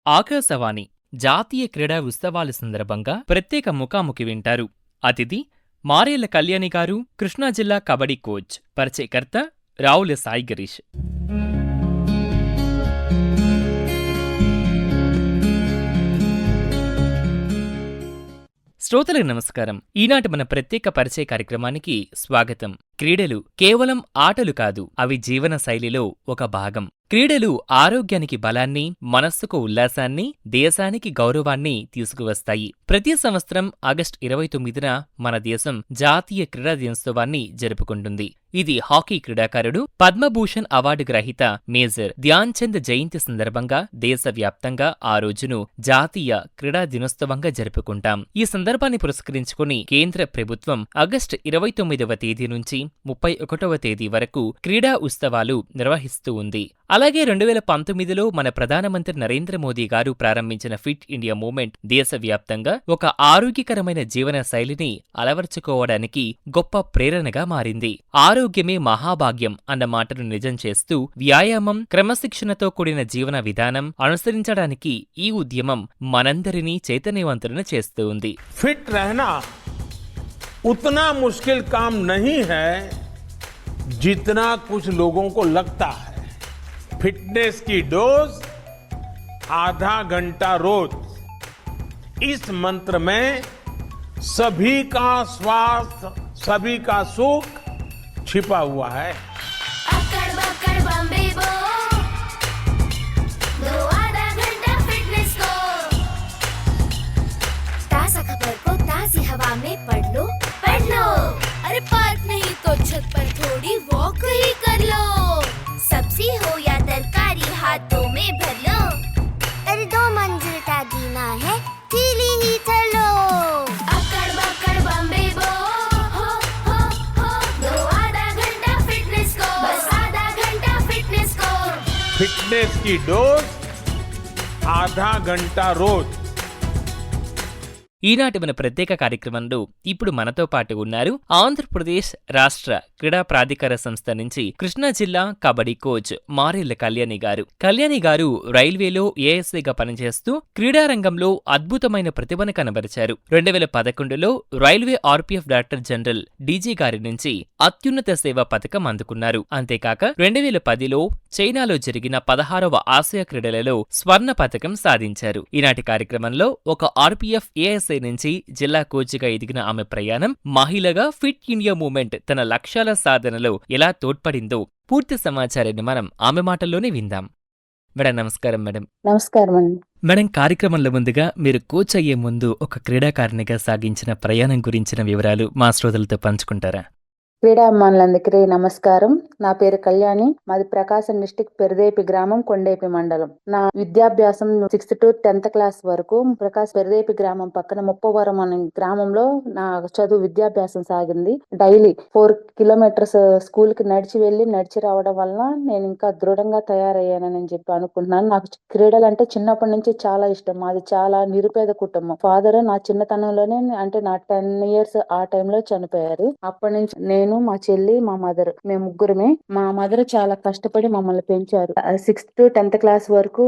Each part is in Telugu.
ఆకాశవాణి జాతీయ క్రీడా ఉత్సవాల సందర్భంగా ప్రత్యేక ముఖాముఖి వింటారు. అతిథి మారేళ్ల కళ్యాణి గారు, కృష్ణా జిల్లా కబడ్డీ కోచ్. పరిచయకర్త రావుల సాయి గిరీష్. శ్రోతలకు నమస్కారం. ఈనాటి మన ప్రత్యేక పరిచయ కార్యక్రమానికి స్వాగతం. క్రీడలు కేవలం ఆటలు కాదు, అవి జీవన శైలిలో ఒక భాగం. క్రీడలు ఆరోగ్యానికి బలాన్ని, మనస్సుకు ఉల్లాసాన్ని, దేశానికి గౌరవాన్ని తీసుకువస్తాయి. ప్రతి సంవత్సరం ఆగస్టు 29న మన దేశం జాతీయ క్రీడా దినోత్సవాన్ని జరుపుకుంటుంది. ఇది హాకీ క్రీడాకారుడు, పద్మభూషణ్ అవార్డు గ్రహీత మేజర్ ధ్యాన్ చంద్ జయంతి సందర్భంగా దేశవ్యాప్తంగా ఆ రోజును జాతీయ క్రీడా దినోత్సవంగా జరుపుకుంటాం. ఈ సందర్భాన్ని పురస్కరించుకుని కేంద్ర ప్రభుత్వం ఆగస్టు 29వ తేదీ నుంచి 31వ తేదీ వరకు క్రీడా ఉత్సవాలు నిర్వహిస్తూ ఉంది. అలాగే 2019లో మన ప్రధానమంత్రి నరేంద్ర మోదీ గారు ప్రారంభించిన ఫిట్ ఇండియా మూవ్మెంట్ దేశవ్యాప్తంగా ఒక ఆరోగ్యకరమైన జీవన శైలిని అలవర్చుకోవడానికి గొప్ప ప్రేరణగా మారింది. ఆరోగ్యమే మహాభాగ్యం అన్న మాటను నిజం చేస్తూ వ్యాయామం, క్రమశిక్షణతో కూడిన జీవన విధానం అనుసరించడానికి ఈ ఉద్యమం మనందరినీ చైతన్యవంతులను చేస్తూ ఉంది. फिट रहना उतना मुश्किल काम नहीं है जितना कुछ लोगों को लगता है. फिटनेस की डोज आधा घंटा रोज, इस मंत्र में सभी का स्वास्थ्य, सभी का सुख छिपा हुआ है. अक्कड़ बक्कड़ बम्बे बो, दो आधा घंटा फिटनेस को. ताज़ा खबर को ताज़ी हवा में पढ़ लो. अरे पार्क नहीं तो छत पर थोड़ी वॉक ही कर लो. सब्जी हो या तरकारी हाथों में भर लो. अरे 2 मंजिल का जीना है, सीढ़ी ही चलो. अक्कड़ बक्कड़ बम्बे बो, हो हो हो, दो आधा घंटा फिटनेस को, बस आधा घंटा फिटनेस को. फिटनेस की डोज आधा घंटा रोज. ఈనాటి మన ప్రత్యేక కార్యక్రమంలో ఇప్పుడు మనతో పాటు ఉన్నారు ఆంధ్రప్రదేశ్ రాష్ట్ర క్రీడా ప్రాధికార సంస్థ నుంచి కృష్ణా జిల్లా కబడ్డీ కోచ్ మారేళ్ల కళ్యాణి గారు. కళ్యాణి గారు రైల్వేలో ఏఎస్ఐగా పనిచేస్తూ క్రీడారంగంలో అద్భుతమైన ప్రతిభను కనబరిచారు. 2011లో railway RPF director general DG గారి నుంచి అత్యున్నత సేవా పథకం అందుకున్నారు. అంతేకాక 2010లో చైనాలో జరిగిన 16వ ఆసియా క్రీడలలో స్వర్ణ పథకం సాధించారు. ఈనాటి కార్యక్రమంలో ఒక ఆర్పీఎఫ్ ఏఎస్ఐ నుంచి జిల్లా కోచ్గా ఎదిగిన ఆమె ప్రయాణం, మహిళగా ఫిట్ ఇండియా మూవ్మెంట్ తన లక్ష్యాల సాధనలో ఎలా తోడ్పడిందో పూర్తి సమాచారాన్ని మనం ఆమె మాటల్లోనే విందాం. మేడం నమస్కారం. మేడం నమస్కారం అండి. మేడం, కార్యక్రమంలో ముందుగా మీరు కోచ్ అయ్యే ముందు ఒక క్రీడాకారిణిగా సాగించిన ప్రయాణం గురించిన వివరాలు మా శ్రోతలతో పంచుకుంటారా? క్రీడాభిమానులందరికీ నమస్కారం. నా పేరు కళ్యాణి. మాది ప్రకాశం డిస్టిక్ పెరదేపి గ్రామం, కొండేపి మండలం. నా విద్యాభ్యాసం 6th to 10th క్లాస్ వరకు పెరదేపి గ్రామం పక్కన ముప్పవరం అనే గ్రామంలో నా చదువు విద్యాభ్యాసం సాగింది. డైలీ 4 కిలోమీటర్స్ స్కూల్ కి నడిచి వెళ్లి నడిచి రావడం వల్ల నేను ఇంకా దృఢంగా తయారయ్యానని చెప్పి అనుకుంటున్నాను. నాకు క్రీడలు అంటే చిన్నప్పటి నుంచి చాలా ఇష్టం. మాది చాలా నిరుపేద కుటుంబం. ఫాదర్ నా చిన్నతనంలోనే, అంటే నా 10 years ఆ టైంలో చనిపోయారు. అప్పటి నుంచి నేను, మా చెల్లి, మా మదర్, మేము ముగ్గురమే. మా మదర్ చాలా కష్టపడి మమ్మల్ని పెంచారు. 6th to 10th క్లాస్ వరకు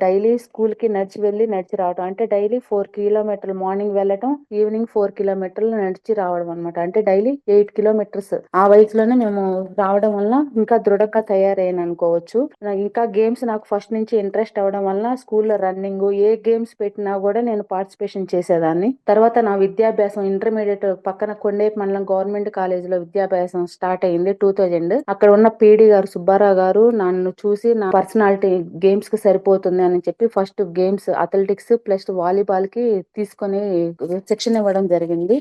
డైలీ స్కూల్ కి నడిచి వెళ్లి నడిచి రావడం, అంటే డైలీ 4 kilometers మార్నింగ్ వెళ్ళటం, ఈవినింగ్ 4 kilometers నడిచి రావడం అనమాట. అంటే డైలీ 8 kilometers. ఆ వయసులోనే మేము రావడం వల్ల ఇంకా దృఢంగా తయారయ్యాను అనుకోవచ్చు. ఇంకా గేమ్స్ నాకు ఫస్ట్ నుంచి ఇంట్రెస్ట్ అవడం వల్ల స్కూల్లో రన్నింగ్, ఏ గేమ్స్ పెట్టినా కూడా నేను పార్టిసిపేషన్ చేసేదాన్ని. తర్వాత నా విద్యాభ్యాసం ఇంటర్మీడియట్ పక్కన కొండేపి మండలం గవర్నమెంట్ కాలేజీలో విద్యాభ్యాసం స్టార్ట్ అయింది 2000. అక్కడ ఉన్న పీడి గారు సుబ్బారావు గారు నన్ను చూసి నా పర్సనాలిటీ గేమ్స్ కి సరిపోతుంది అని చెప్పి first games athletics plus volleyball కి తీసుకొని శిక్షణ ఇవ్వడం జరిగింది.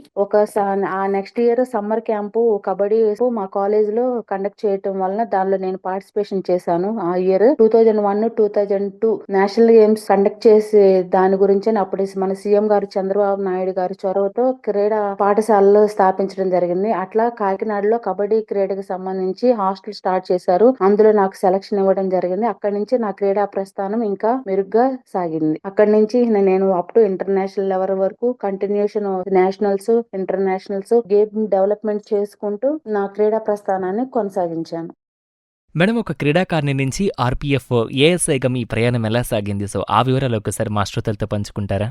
ఆ next year summer camp kabaddi మా కాలేజ్ లో కండక్ట్ చేయటం వలన దానిలో నేను పార్టిసిపేషన్ చేశాను. ఆ ఇయర్ 2001-2002 నేషనల్ గేమ్స్ కండక్ట్ చేసే దాని గురించి అప్పుడు మన సీఎం గారు చంద్రబాబు నాయుడు గారి చొరవతో క్రీడా పాఠశాలలు స్థాపించడం జరిగింది. అట్లా కాకినాడలో కబడ్డీ క్రీడకు సంబంధించి హాస్టల్ స్టార్ట్ చేశారు. అందులో నాకు సెలక్షన్ ఇవ్వడం జరిగింది. అక్కడి నుంచి నా క్రీడా ప్రస్థానం ఇంకా మెరుగ్గా సాగింది. అక్కడి నుంచి నేను అప్ టు ఇంటర్నేషనల్ లెవెల్ వరకు continuation nationals, internationals game development చేసుకుంటూ నా క్రీడా ప్రస్థానాన్ని కొనసాగించాను. మేడం, ఒక క్రీడాకారిణి నుంచి ఆర్‌పీఎఫ్ ఏఎస్ఐగా మీ ప్రయాణం ఎలా సాగింది? సో, ఆ వివరాలు ఒక్కసారి మా శ్రోతలతో పంచుకుంటారా?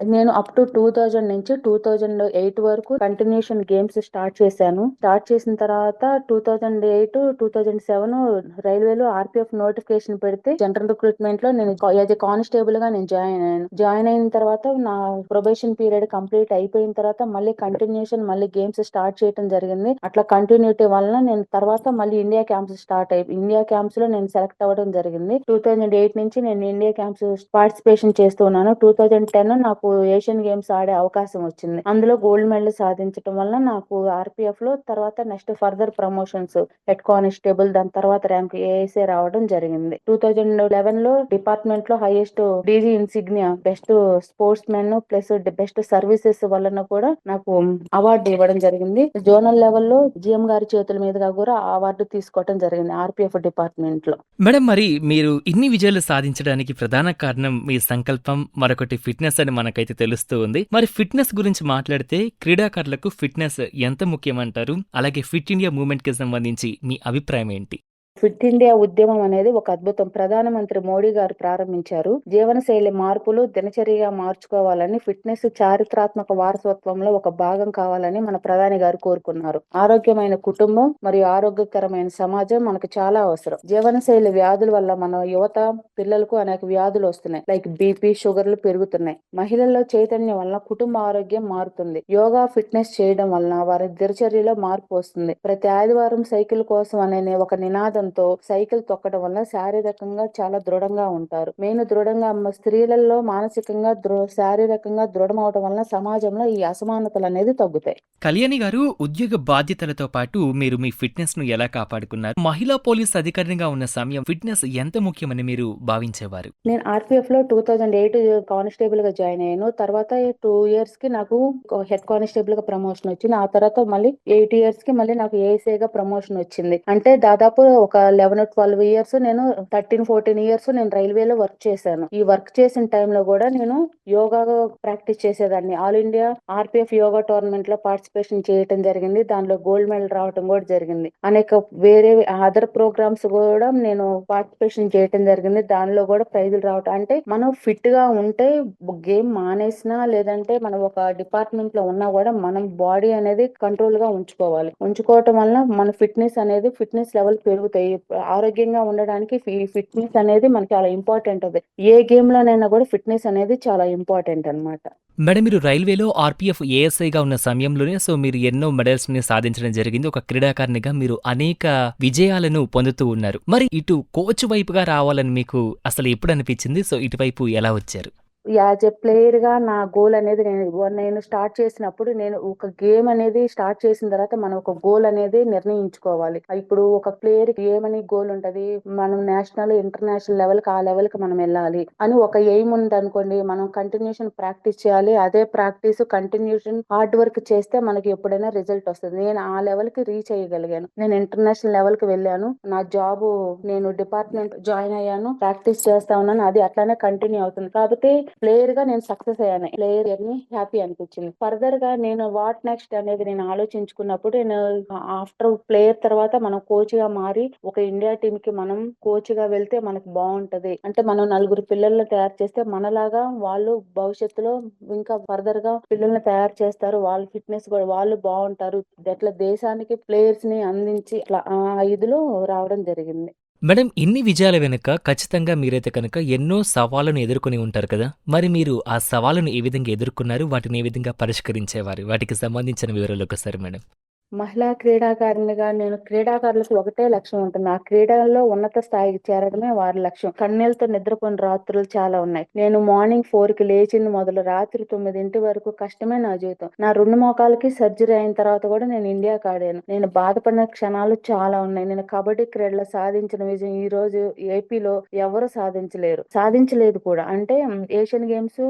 నేను అప్ టు 2000 నుంచి 2008 వరకు కంటిన్యూషన్ గేమ్స్ స్టార్ట్ చేశాను. స్టార్ట్ చేసిన తర్వాత 2008, 2007 రైల్వేలో ఆర్‌పీఎఫ్ నోటిఫికేషన్ పెడితే జనరల్ రిక్రూట్మెంట్ లో నేను యాజ్ ఎ కానిస్టేబుల్ గా నేను జాయిన్ అయ్యాను. జాయిన్ అయిన తర్వాత నా ప్రొబేషన్ పీరియడ్ కంప్లీట్ అయిపోయిన తర్వాత మళ్ళీ కంటిన్యూషన్ మళ్ళీ గేమ్స్ స్టార్ట్ చేయడం జరిగింది. అట్లా కంటిన్యూటీ వలన నేను తర్వాత మళ్ళీ ఇండియా క్యాంప్స్ ఇండియా క్యాంప్స్ లో నేను సెలెక్ట్ అవ్వడం జరిగింది. 2008 నుంచి నేను ఇండియా క్యాంప్స్ పార్టిసిపేషన్ చేస్తున్నాను. 2010 నాకు ఏషియన్ గేమ్స్ ఆడే అవకాశం వచ్చింది. అందులో గోల్డ్ మెడల్ సాధించడం వల్ల నాకు ఆర్‌పీఎఫ్ లో తర్వాత next further promotions head constable, దాని తర్వాత ర్యాంక్ ఏఎస్ఐ రావడం జరిగింది. 2011 లో డిపార్ట్మెంట్ లో highest DG insignia best sports men plus best services వలన కూడా నాకు అవార్డు ఇవ్వడం జరిగింది. జోనల్ లెవెల్లో జీఎం గారి చేతుల మీదుగా కూడా అవార్డు తీసుకోవడం జరిగింది ఆర్‌పీఎఫ్ డిపార్ట్మెంట్ లో. మేడం, మరి మీరు ఇన్ని విజయాలు సాధించడానికి ప్రధాన కారణం మీ సంకల్పం, మరొకటి ఫిట్‌నెస్ అని మనకైతే తెలుస్తూ ఉంది. మరి ఫిట్‌నెస్ గురించి మాట్లాడితే క్రీడాకారులకు ఫిట్‌నెస్ ఎంత ముఖ్యమంటారు? అలాగే ఫిట్ ఇండియా మూవ్‌మెంట్‌కి సంబంధించి మీ అభిప్రాయం ఏంటి? ఫిట్ ఇండియా ఉద్యమం అనేది ఒక అద్భుతం. ప్రధానమంత్రి మోడీ గారు ప్రారంభించారు. జీవనశైలి మార్పులు దినచర్యగా మార్చుకోవాలని, ఫిట్నెస్ చారిత్రాత్మక వారసత్వంలో ఒక భాగం కావాలని మన ప్రధాని గారు కోరుకున్నారు. ఆరోగ్యమైన కుటుంబం మరియు ఆరోగ్యకరమైన సమాజం మనకు చాలా అవసరం. జీవనశైలి వ్యాధుల వల్ల మన యువత పిల్లలకు అనేక వ్యాధులు వస్తున్నాయి. లైక్ బీపీ, షుగర్లు పెరుగుతున్నాయి. మహిళల్లో చైతన్యం వల్ల కుటుంబ ఆరోగ్యం మారుతుంది. యోగా, ఫిట్నెస్ చేయడం వలన వారి దినచర్యలో మార్పు వస్తుంది. ప్రతి ఆదివారం సైకిల్ కోసం అనే ఒక నినాదం సైకిల్ తొక్కడం వల్ల శారీరకంగా చాలా దృఢంగా ఉంటారు. మెయిన్ దృఢంగా స్త్రీలలో మానసికంగా శారీరకంగా దృఢం అవడం వల్ల సమాజంలో ఈ అసమానతలు అనేది తగ్గుతాయి. కళ్యాణి గారు, ఉద్యోగ బాధ్యతలతో పాటు మీరు మీ ఫిట్‌నెస్ ను ఎలా కాపాడుకున్నారు? మహిళా పోలీస్ అధికారినిగా ఉన్న సమయం ఫిట్‌నెస్ ఎంత ముఖ్యమని మీరు భావించేవారు? నేను ఆర్‌పీఎఫ్ లో 2008 కానిస్టేబుల్ గా జాయిన్ అయ్యాను. తర్వాత 2 ఇయర్స్ కి నాకు హెడ్ కానిస్టేబుల్ గా ప్రమోషన్ వచ్చింది. ఆ తర్వాత మళ్ళీ 8 ఇయర్స్ కి మళ్ళీ నాకు ఏఎస్ఐ గా ప్రమోషన్ వచ్చింది. అంటే దాదాపు ఒక 11-12 ఇయర్స్ నేను 13-14 ఇయర్స్ నేను రైల్వేలో వర్క్ చేశాను. ఈ వర్క్ చేసిన టైంలో కూడా నేను యోగా ప్రాక్టీస్ చేసేదాన్ని. All India RPF yoga tournament లో పార్టిసిపేషన్ చేయడం జరిగింది. దానిలో గోల్డ్ మెడల్ రావడం కూడా జరిగింది. అనేక వేరే అదర్ ప్రోగ్రామ్స్ కూడా నేను పార్టిసిపేషన్ చేయడం జరిగింది. దానిలో కూడా ప్రైజులు రావటం. అంటే మనం ఫిట్ గా ఉంటే గేమ్ మానేసినా లేదంటే మనం ఒక డిపార్ట్మెంట్ లో ఉన్నా కూడా మనం బాడీ అనేది కంట్రోల్ గా ఉంచుకోవాలి. ఉంచుకోవటం వల్ల మన ఫిట్నెస్ లెవెల్ పెరుగుతాయి. ఆరోగ్యంగా ఉండడానికి ఫిట్నెస్ అనేది మనకి చాలా ఇంపార్టెంట్. అది ఏ గేమ్ లోనైనా కూడా ఫిట్నెస్ అనేది చాలా ఇంపార్టెంట్ అన్నమాట. మేడం, మీరు రైల్వేలో ఆర్‌పీఎఫ్ ఏఎస్ఐగా ఉన్న సమయంలోనే మీరు ఎన్నో మెడల్స్‌ని సాధించడం జరిగింది. ఒక క్రీడాకారిణిగా మీరు అనేక విజయాలను పొందుతూ ఉన్నారు. మరి ఇటు కోచ్ వైపుగా రావాలని మీకు అసలు ఎప్పుడు అనిపించింది? సో, ఇటువైపు ఎలా వచ్చారు? యాజ్ ఎ ప్లేయర్ గా నా గోల్ అనేది నేను స్టార్ట్ చేసినప్పుడు నేను ఒక గేమ్ అనేది స్టార్ట్ చేసిన తర్వాత మనం ఒక గోల్ అనేది నిర్ణయించుకోవాలి. ఇప్పుడు ఒక ప్లేయర్ కి ఏమని గోల్ ఉంటది, మనం నేషనల్ ఇంటర్నేషనల్ లెవెల్ కి ఆ లెవెల్ కి మనం వెళ్ళాలి అని ఒక ఎయిమ్ ఉంది అనుకోండి. మనం కంటిన్యూషన్ ప్రాక్టీస్ చేయాలి. అదే ప్రాక్టీస్ కంటిన్యూషన్ హార్డ్ వర్క్ చేస్తే మనకి ఎప్పుడైనా రిజల్ట్ వస్తుంది. నేను ఆ లెవెల్ కి రీచ్ అయ్యగలిగాను. నేను ఇంటర్నేషనల్ లెవెల్ కి వెళ్ళాను. నా జాబ్ నేను డిపార్ట్మెంట్ జాయిన్ అయ్యాను. ప్రాక్టీస్ చేస్తా ఉన్నాను. అది అట్లానే కంటిన్యూ అవుతుంది. కాబట్టి ప్లేయర్ గా నేను సక్సెస్ అయ్యాను. ప్లేయర్ అని హ్యాపీ అనిపించింది. ఫర్దర్ గా నేను వాట్ నెక్స్ట్ అనేది నేను ఆలోచించుకున్నప్పుడు నేను ఆఫ్టర్ ప్లేయర్ తర్వాత మనం కోచ్ గా మారి ఒక ఇండియా టీమ్ కి మనం కోచ్ గా వెళ్తే మనకు బాగుంటది. అంటే మనం నలుగురు పిల్లల్ని తయారు చేస్తే మనలాగా వాళ్ళు భవిష్యత్తులో ఇంకా ఫర్దర్ గా పిల్లల్ని తయారు చేస్తారు. వాళ్ళ ఫిట్నెస్ కూడా వాళ్ళు బాగుంటారు. అట్లా దేశానికి ప్లేయర్స్ ని అందించి అట్లా ఆ ఇదిలో రావడం జరిగింది. మేడం, ఇన్ని విజయాల వెనుక ఖచ్చితంగా మీరైతే కనుక ఎన్నో సవాళ్లను ఎదుర్కొని ఉంటారు కదా! మరి మీరు ఆ సవాళ్లను ఏ విధంగా ఎదుర్కొన్నారు? వాటిని ఏ విధంగా పరిష్కరించేవారు? వాటికి సంబంధించిన వివరాలు ఒకసారి మేడం. మహిళా క్రీడాకారిణిగా నేను క్రీడాకారులకు ఒకటే లక్ష్యం ఉంటుంది. ఆ క్రీడల్లో ఉన్నత స్థాయికి చేరడమే వారి లక్ష్యం. కన్నీళ్లతో నిద్రపోయిన రాత్రులు చాలా ఉన్నాయి. నేను మార్నింగ్ 4 కి లేచింది మొదలు రాత్రి 9 వరకు కష్టమే నా జీవితం. నా 2 మోకాలకి సర్జరీ అయిన తర్వాత కూడా నేను ఇండియాకి ఆడాను. నేను బాధపడిన క్షణాలు చాలా ఉన్నాయి. నేను కబడ్డీ క్రీడలో సాధించిన విజయం ఈ రోజు ఏపీలో ఎవరు సాధించలేదు కూడా. అంటే ఏషియన్ గేమ్స్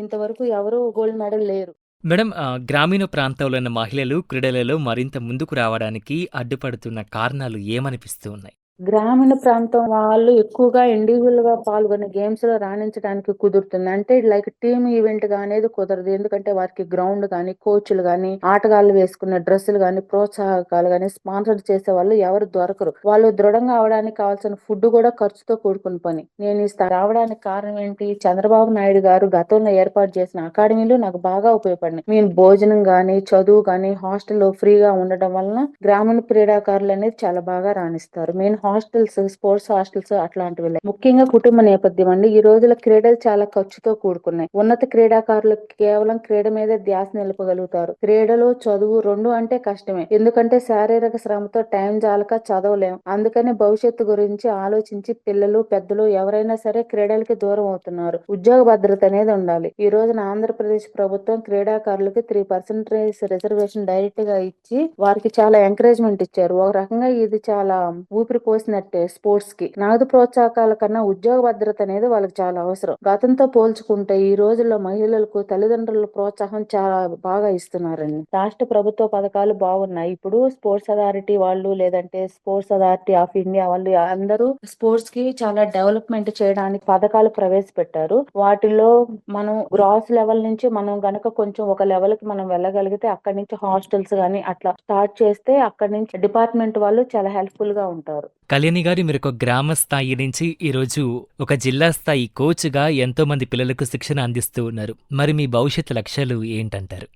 ఇంతవరకు ఎవరు గోల్డ్ మెడల్ లేరు. మేడం, గ్రామీణ ప్రాంతాల్లో ఉన్న మహిళలు క్రీడలలో మరింత ముందుకు రావడానికి అడ్డుపడుతున్న కారణాలు ఏమనిపిస్తూ ఉన్నాయి? గ్రామీణ ప్రాంతం వాళ్ళు ఎక్కువగా ఇండివిజువల్ గా పాల్గొనే గేమ్స్ లో రాణించడానికి కుదురుతుంది. అంటే లైక్ టీమ్ ఈవెంట్ గా అనేది కుదరదు. ఎందుకంటే వారికి గ్రౌండ్ గానీ, కోచ్లు గానీ, ఆటగాళ్లు వేసుకున్న డ్రెస్సులు గానీ, ప్రోత్సాహకాలు గానీ, స్పాన్సర్ చేసే వాళ్ళు ఎవరు దొరకరు. వాళ్ళు దృఢంగా అవడానికి కావాల్సిన ఫుడ్ కూడా ఖర్చుతో కూడుకున్న పని. నేను ఈ స్థాయి రావడానికి కారణం ఏంటి? చంద్రబాబు నాయుడు గారు గతంలో ఏర్పాటు చేసిన అకాడమీలు నాకు బాగా ఉపయోగపడినాయి. నేను భోజనం గానీ, చదువు గానీ, హాస్టల్లో ఫ్రీగా ఉండడం వలన గ్రామీణ క్రీడాకారులు అనేది చాలా బాగా రాణిస్తారు. మెయిన్ హాస్టల్స్, స్పోర్ట్స్ హాస్టల్స్ అట్లాంటివి లేవు. ముఖ్యంగా కుటుంబ నేపథ్యం అండి. ఈ రోజుల క్రీడలు చాలా ఖర్చుతో కూడుకున్నాయి. ఉన్నత క్రీడాకారులు కేవలం క్రీడ మీదే ధ్యాస నిలపగలుగుతారు. క్రీడలు, చదువు రెండు అంటే కష్టమే. ఎందుకంటే శారీరక శ్రమతో టైం జాలక చదవలేం. అందుకని భవిష్యత్తు గురించి ఆలోచించి పిల్లలు, పెద్దలు ఎవరైనా సరే క్రీడలకి దూరం అవుతున్నారు. ఉద్యోగ భద్రత అనేది ఉండాలి. ఈ రోజున ఆంధ్రప్రదేశ్ ప్రభుత్వం క్రీడాకారులకి 3% రిజర్వేషన్ డైరెక్ట్ గా ఇచ్చి వారికి చాలా ఎంకరేజ్మెంట్ ఇచ్చారు. ఒక రకంగా ఇది చాలా ఊపిరి పోసినట్టే స్పోర్ట్స్ కి. నగదు ప్రోత్సాహకాల కన్నా ఉద్యోగ భద్రత అనేది వాళ్ళకి చాలా అవసరం. గతంతో పోల్చుకుంటే ఈ రోజుల్లో మహిళలకు తల్లిదండ్రుల ప్రోత్సాహం చాలా బాగా ఇస్తున్నారండి. రాష్ట్ర ప్రభుత్వ పథకాలు బాగున్నాయి. ఇప్పుడు స్పోర్ట్స్ అథారిటీ వాళ్ళు, లేదంటే స్పోర్ట్స్ అథారిటీ ఆఫ్ ఇండియా వాళ్ళు అందరూ స్పోర్ట్స్ కి చాలా డెవలప్మెంట్ చేయడానికి పథకాలు ప్రవేశపెట్టారు. వాటిలో మనం గ్రాస్ లెవెల్ నుంచి మనం గనక కొంచెం ఒక లెవెల్ కి మనం వెళ్ళగలిగితే అక్కడి నుంచి హాస్టల్స్ గానీ అట్లా స్టార్ట్ చేస్తే అక్కడి నుంచి డిపార్ట్మెంట్ వాళ్ళు చాలా హెల్ప్ఫుల్ గా ఉంటారు. కళ్యాణి గారు, మీరొక గ్రామ స్థాయి నుంచి ఈరోజు ఒక జిల్లా స్థాయి కోచ్‌గా ఎంతో మంది పిల్లలకు శిక్షణ అందిస్తూ ఉన్నారు. మరి మీ భవిష్యత్తు లక్ష్యాలు ఏంటంటారు?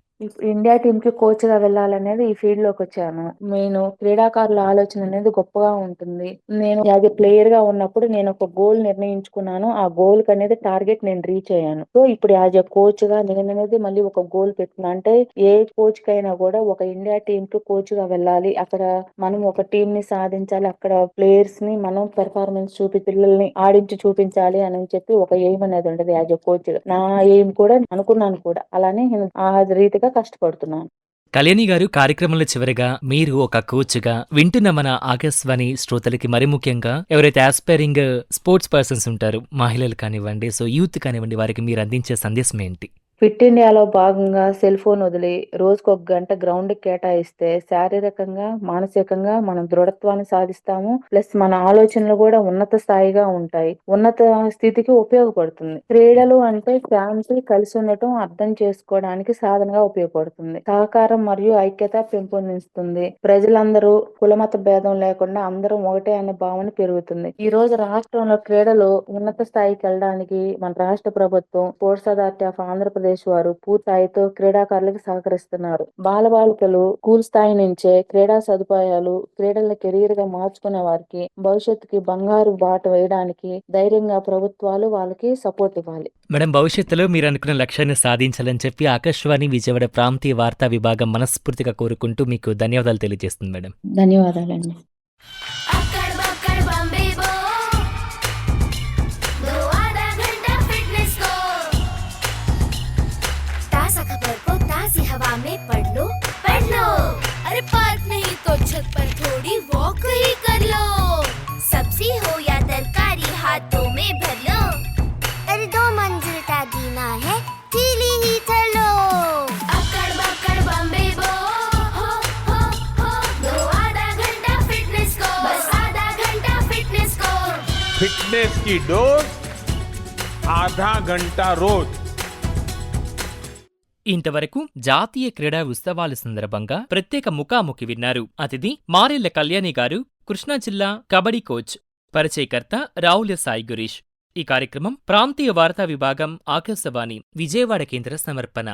ఇండియా టీమ్ కి కోచ్ గా వెళ్ళాలనేది ఈ ఫీల్డ్ లోకి వచ్చాను. నేను క్రీడాకారుల ఆలోచన అనేది గొప్పగా ఉంటుంది. నేను యాజ్ ఎ ప్లేయర్ గా ఉన్నప్పుడు నేను ఒక గోల్ నిర్ణయించుకున్నాను. ఆ గోల్ కి అనేది టార్గెట్ నేను రీచ్ అయ్యాను. సో ఇప్పుడు యాజ్ ఎ కోచ్ గా నేను అనేది మళ్ళీ ఒక గోల్ పెట్టుకున్నా. అంటే ఏ కోచ్ కైనా కూడా ఒక ఇండియా టీమ్ కి కోచ్ గా వెళ్ళాలి. అక్కడ మనం ఒక టీం ని సాధించాలి. అక్కడ ప్లేయర్స్ ని మనం పెర్ఫార్మెన్స్ పిల్లల్ని ఆడించి చూపించాలి అని చెప్పి ఒక ఎయిమ్ అనేది ఉండదు యాజ్ ఎ కోచ్ గా. నా ఎయిమ్ కూడా అనుకున్నాను కూడా. అలానే నేను ఆ రీతిగా కష్టపడుతున్నాను. కళ్యాణి గారు, కార్యక్రమంలో చివరగా మీరు ఒక కోచ్‌గా వింటున్న మన ఆకాశవాణి శ్రోతలకి, మరి ముఖ్యంగా ఎవరైతే ఆస్పైరింగ్ స్పోర్ట్స్ పర్సన్స్ ఉంటారో, మహిళలు కానివ్వండి, యూత్ కానివ్వండి, వారికి మీరు అందించే సందేశం ఏంటి? ఫిట్ ఇండియాలో భాగంగా సెల్ ఫోన్ వదిలి రోజుకు 1 గంట గ్రౌండ్ కేటాయిస్తే శారీరకంగా, మానసికంగా మనం దృఢత్వాన్ని సాధిస్తాము. ప్లస్ మన ఆలోచనలు కూడా ఉన్నత స్థాయిగా ఉంటాయి. ఉన్నత స్థితికి ఉపయోగపడుతుంది. క్రీడలు అంటే ఫ్యామిలీ కలిసి ఉండటం, అర్థం చేసుకోవడానికి సాధనగా ఉపయోగపడుతుంది. సహకారం మరియు ఐక్యత పెంపొందిస్తుంది. ప్రజలందరూ కులమత భేదం లేకుండా అందరం ఒకటే అనే భావన పెరుగుతుంది. ఈ రోజు రాష్ట్రంలో క్రీడలు ఉన్నత స్థాయికి వెళ్ళడానికి మన రాష్ట్ర ప్రభుత్వం, స్పోర్ట్స్ అథారిటీ ఆఫ్ ఆంధ్రప్రదేశ్ వారు పూర్తిస్థాయితో క్రీడాకారులకు సహకరిస్తున్నారు. బాలబాలికలు స్కూల్ స్థాయి నుంచే క్రీడా సదుపాయాలు, క్రీడల కెరీర్ గా మార్చుకునే వారికి భవిష్యత్తుకి బంగారు బాట వేయడానికి ధైర్యంగా ప్రభుత్వాలు వాళ్ళకి సపోర్ట్ ఇవ్వాలి. మేడం, భవిష్యత్తులో మీరు అనుకున్న లక్ష్యాన్ని సాధించాలని చెప్పి ఆకాశవాణి విజయవాడ ప్రాంతీయ వార్తా విభాగం మనస్ఫూర్తిగా కోరుకుంటూ మీకు ధన్యవాదాలు తెలియజేస్తుంది మేడం. ధన్యవాదాలండి. अक्कड़ बक्कड़ बम्बे बो दो आधा घंटा फिटनेस को ताज़ा खबर को ताज़ी हवा में पढ़ लो। अरे पार्क नहीं तो छत पर थोड़ी वॉक ही कर लो। सब्जी हो या तरकारी हाथों में भर लो। अरे 2 मंजिल का जीना है सीढ़ी ही चलो। अक्कड़ बक्कड़ बम्बे बो हो दो आधा घंटा फिटनेस को, बस आधा घंटा फिटनेस को। फिटनेस की डोज आधा घंटा रोज। ఇంతవరకు జాతీయ క్రీడా ఉత్సవాల సందర్భంగా ప్రత్యేక ముఖాముఖి విన్నారు. అతిథి మారెళ్ల కళ్యాణి గారు, కృష్ణా జిల్లా కబడ్డీ కోచ్. పరిచయకర్త రావుల సాయి గురీష్. ఈ కార్యక్రమం ప్రాంతీయ వార్తా విభాగం, ఆకాశవాణి విజయవాడ కేంద్ర సమర్పణ.